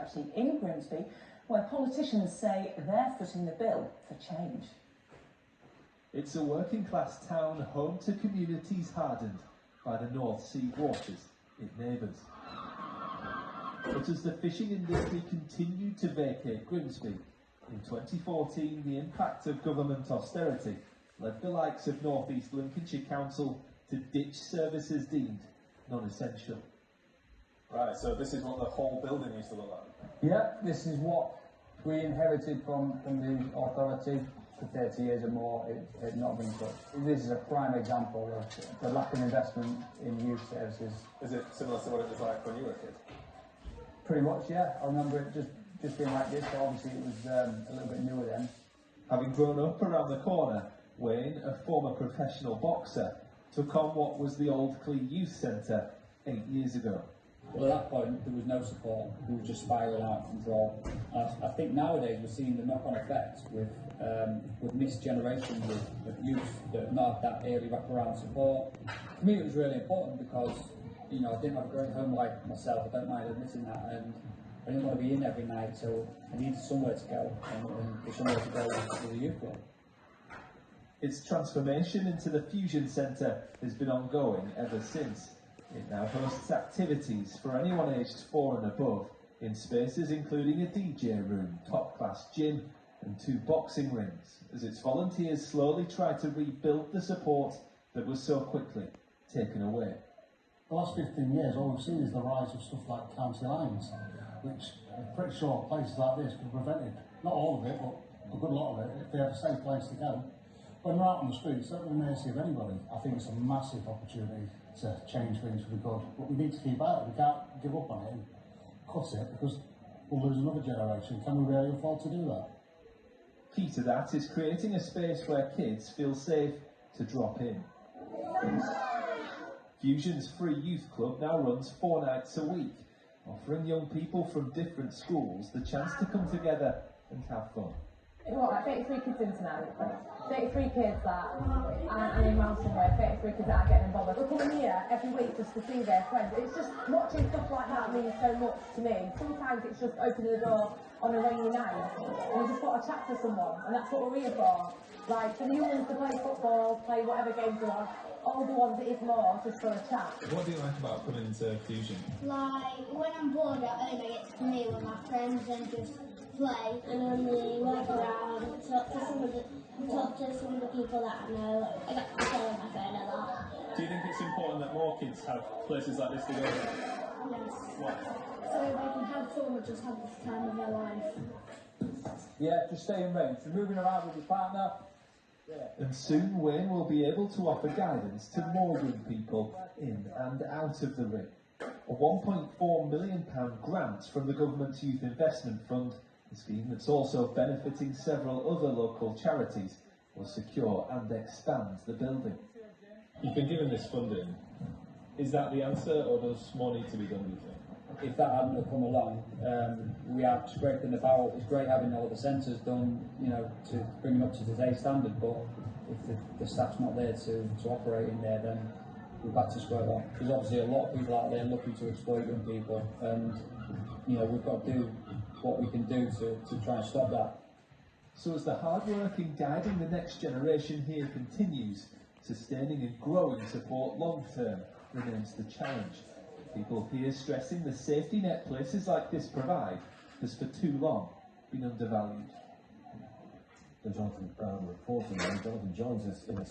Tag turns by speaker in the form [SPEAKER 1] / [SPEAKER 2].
[SPEAKER 1] actually in Grimsby, where politicians say they're footing the bill for change.
[SPEAKER 2] It's a working-class town home to communities hardened by the North Sea waters it neighbours. But as the fishing industry continued to vacate Grimsby, in 2014 the impact of government austerity led the likes of North East Lincolnshire Council to ditch services deemed non-essential.
[SPEAKER 3] Right, so this is what the whole building used to look like?
[SPEAKER 4] Yeah, this is what we inherited from the authority. For 30 years or more, it had not been touched. This is a prime example of the lack of investment in youth services.
[SPEAKER 3] Is it similar to what it was like when you were a kid?
[SPEAKER 4] Pretty much, yeah. I remember it just being like this, so obviously it was a little bit newer then.
[SPEAKER 2] Having grown up around the corner, Wayne, a former professional boxer, took on what was the old Clee Youth Centre 8 years ago.
[SPEAKER 5] Well, at that point, there was no support. We were just spiralling out of control. I think nowadays we're seeing the knock-on effects with missed generations of youth that have not had that early wraparound support. For me, it was really important because, you know, I didn't have a great home like myself. I don't mind admitting that, and I didn't want to be in every night, so I needed somewhere to go, and for somewhere to go to the youth club.
[SPEAKER 2] Its transformation into the Fusion Centre has been ongoing ever since. It now hosts activities for anyone aged 4 and above in spaces including a DJ room, top-class gym and 2 boxing rings, as its volunteers slowly try to rebuild the support that was so quickly taken away.
[SPEAKER 6] The last 15 years, all we've seen is the rise of stuff like county lines, which I'm pretty sure places like this could have prevented, not all of it, but a good lot of it, if they had a safe place to go. When we're out on the streets, at the mercy of anybody, I think it's a massive opportunity to change things for the good. But we need to keep at it. We can't give up on it and cut it because we'll lose another generation. Can we really afford to do that?
[SPEAKER 2] Key to that is creating a space where kids feel safe to drop in. Fusion's free youth club now runs 4 nights a week, offering young people from different schools the chance to come together and have fun.
[SPEAKER 7] What, like 33 kids in tonight? 33 kids that aren't in around somewhere, 33 kids that aren't getting involved. We're coming here every week just to see their friends. It's just watching stuff like that means so much to me. Sometimes it's just opening the door on a rainy night and you just got to chat to someone, and that's what we're here for. Like, for the young ones to play football, play whatever games they want, all the ones it is more just for a chat.
[SPEAKER 3] What do you like about coming to Fusion?
[SPEAKER 8] Like, when I'm bored at home, I get to come here with my friends and just play and only walk around, talk to some of the people that I know. I get to play on my phone a lot.
[SPEAKER 3] Do you think it's important that more kids have places like this to go to?
[SPEAKER 8] Yes.
[SPEAKER 3] What?
[SPEAKER 8] So they can have fun and just have the time of their life.
[SPEAKER 4] Yeah, just stay in range. You're moving around with your partner. Yeah.
[SPEAKER 2] And soon Wayne will be able to offer guidance to more young people in and out of the ring. A £1.4 million grant from the Government's Youth Investment Fund, a scheme that's also benefiting several other local charities, will secure and expand the building.
[SPEAKER 3] You've been given this funding. Is that the answer, or does more need to be done, do you think?
[SPEAKER 5] If that hadn't have come along, we are scraping the barrel. It's great having all the centres done, you know, to bring them up to today's standard, but if the staff's not there to operate in there, then we're back to square one. There's obviously a lot of people out there looking to exploit young people, and, you know, we've got to do what we can do to try and stop that.
[SPEAKER 2] So as the hard work in guiding the next generation here continues, sustaining and growing support long term remains the challenge. People here stressing the safety net places like this provide has for too long been undervalued.
[SPEAKER 9] Jonathan Brown reporting, and Jonathan joins us in a